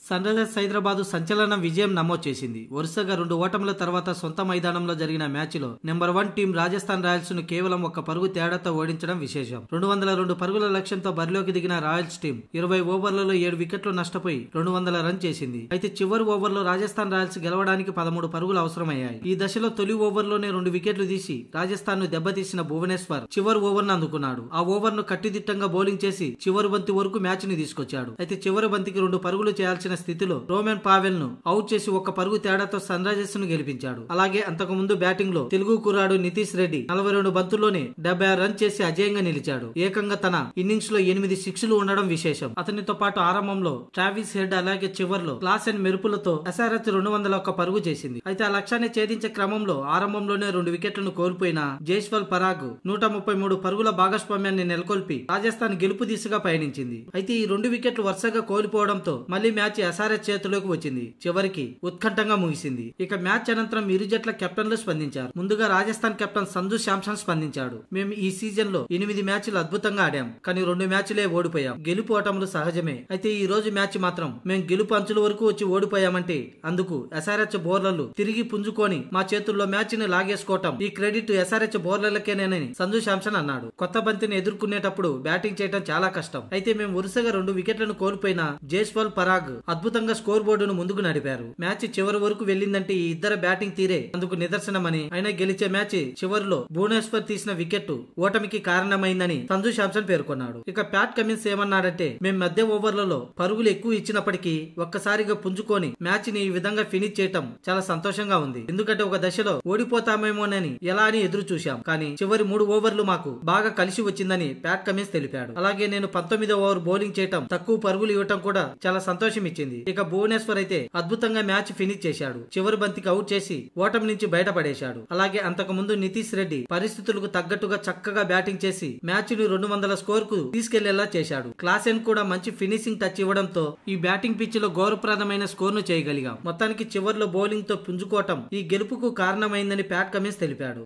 Sun Risers Hyderabad సంచలన విజయం నమోదు చేసింది. వరుసగా 2 ఓటముల తర్వాత సొంత మైదానంలో జరిగిన మ్యాచ్లో నెంబర్ 1 టీం రాజస్థాన్ రాయల్స్ ను కేవలం 1 పరుగు తేడాతో ఓడించడం విశేషం. 202 పరుగుల లక్ష్యంతో బరిలోకి దిగిన రాయల్స్ టీం 20 ఓవర్లలో 7 వికెట్లు నష్టపోయి 200 రన్ చేసింది. అయితే చివరి ఓవర్లో రాజస్థాన్ రాయల్స్ గెలవడానికి 13 పరుగులు అవసరమయ్యాయి. ఈ దశలో తొలి ఓవర్లోనే 2 వికెట్లు తీసి రాజస్థాన్ ను దెబ్బతీసిన భువనేశ్వర్ చివరి ఓవర్ ను అందుకున్నాడు. ఆ ఓవర్ ను కట్టుదిట్టంగా బౌలింగ్ చేసి చివరి బంతి వరకు మ్యాచ్ ని తీసుకొచ్చాడు. అయితే చివరి బంతికి 2 పరుగులు చేయాల్సిన స్థితిలో రోమన్ పావెల్ ను అవుట్ చేసి 1 పరుగు తేడాతో సన్ రైజర్స్ ను గెలిపించాడు. అలాగే అంతకుముందు బ్యాటింగ్ లో తెలుగు కుర్రాడు నితీష్ రెడ్డి 42 బంతుల్లోనే 76 రన్ చేసి అజేయంగా నిలిచాడు. ఏకంగా తన ఇన్నింగ్స్ లో 8 సిక్స్లు ఉండడం విశేషం. అతనితో పాటు ఆరంభంలో ట్రావిస్ హెడ్ అలాగే చివర్లో క్లాస్ అండ్ మెరుపులతో ఎస్ఆర్హెచ్ 201 పరుగు చేసింది. అయితే ఆ లక్ష్యాన్ని ఛేదించే క్రమంలో ఆరంభంలోనే 2 వికెట్లను కోల్పోయిన జైస్వాల్ పరాగ్ 133 పరుగుల భాగస్వామ్యాన్ని నెలకొల్పి రాజస్థాన్ గెలుపు దిశగా పయనించింది. అయితే ఈ 2 వికెట్లు వరుసగా కోల్పోవడంతో మళ్లీ మ్యాచ్ ఎస్ఆర్హెచ్ చేతిలోకి వచ్చింది. చివరికి ఉత్కంఠంగా ముగిసింది. ఇక మ్యాచ్ అనంతరం ఇరు జట్ల కెప్టెన్లు స్పందించారు. ముందుగా రాజస్థాన్ కెప్టెన్ సంజు శాంసన్ స్పందించాడు. మేము ఈ సీజన్ లో 8 మ్యాచ్లు అద్భుతంగా ఆడాం, కానీ 2 మ్యాచ్లే ఓడిపోయాం. గెలుపు ఓటములు సహజమే. అయితే ఈ రోజు మ్యాచ్ మాత్రం మేము గెలుపు అంచుల వరకు వచ్చి ఓడిపోయామంటే అందుకు ఎస్ఆర్హెచ్ బౌలర్లు తిరిగి పుంజుకొని మా చేతుల్లో మ్యాచ్ ని లాగేసుకోవటం ఈ క్రెడిట్ ఎస్ఆర్హెచ్ బౌలర్లకేనేనని సంజు శాంసన్ అన్నాడు. కొత్త బంతిని ఎదుర్కొనేటప్పుడు బ్యాటింగ్ చేయడం చాలా కష్టం. అయితే మేము వరుసగా 2 వికెట్లను కోల్పోయిన జైస్వాల్ పరాగ్ అద్భుతంగా స్కోర్ బోర్డును ముందుకు నడిపారు. మ్యాచ్ చివరి వరకు వెళ్లిందంటే ఈ ఇద్దరు బ్యాటింగ్ తీరే అందుకు నిదర్శనమని, అయినా గెలిచే మ్యాచ్ చివరిలో భువనేశ్వర్ తీసిన వికెట్ ఓటమికి కారణమైందని సంజు శాంసన్ పేర్కొన్నాడు. ఇక ప్యాట్ కమిన్స్ ఏమన్నాడంటే, మేము మధ్య ఓవర్లలో పరుగులు ఎక్కువ ఇచ్చినప్పటికీ ఒక్కసారిగా పుంజుకొని మ్యాచ్ ని ఈ విధంగా ఫినిష్ చేయటం చాలా సంతోషంగా ఉంది. ఎందుకంటే ఒక దశలో ఓడిపోతామేమోనని ఎలా అని ఎదురు చూశాం, కానీ చివరి 3 ఓవర్లు మాకు బాగా కలిసి వచ్చిందని ప్యాట్ కమిన్స్ తెలిపాడు. అలాగే నేను 19వ ఓవర్ బౌలింగ్ చేయటం, తక్కువ పరుగులు ఇవ్వటం కూడా చాలా సంతోషం ఇచ్చింది. ఇక భువనేశ్వర్ అయితే అద్భుతంగా మ్యాచ్ ఫినిష్ చేశాడు. చివరి బంతికి అవుట్ చేసి ఓటమి నుంచి బయటపడేశాడు. అలాగే అంతకు ముందు నితీష్ రెడ్డి పరిస్థితులకు తగ్గట్టుగా చక్కగా బ్యాటింగ్ చేసి మ్యాచ్ ని 200 స్కోర్ కు తీసుకెళ్లేలా చేశాడు. క్లాసెన్ కూడా మంచి ఫినిషింగ్ టచ్ ఇవ్వడంతో ఈ బ్యాటింగ్ పిచ్ లో గౌరవప్రదమైన స్కోర్ ను చేయగలిగాం. మొత్తానికి చివర్లో బౌలింగ్ తో పుంజుకోవటం ఈ గెలుపుకు కారణమైందని ప్యాట్ కమిన్స్ తెలిపాడు.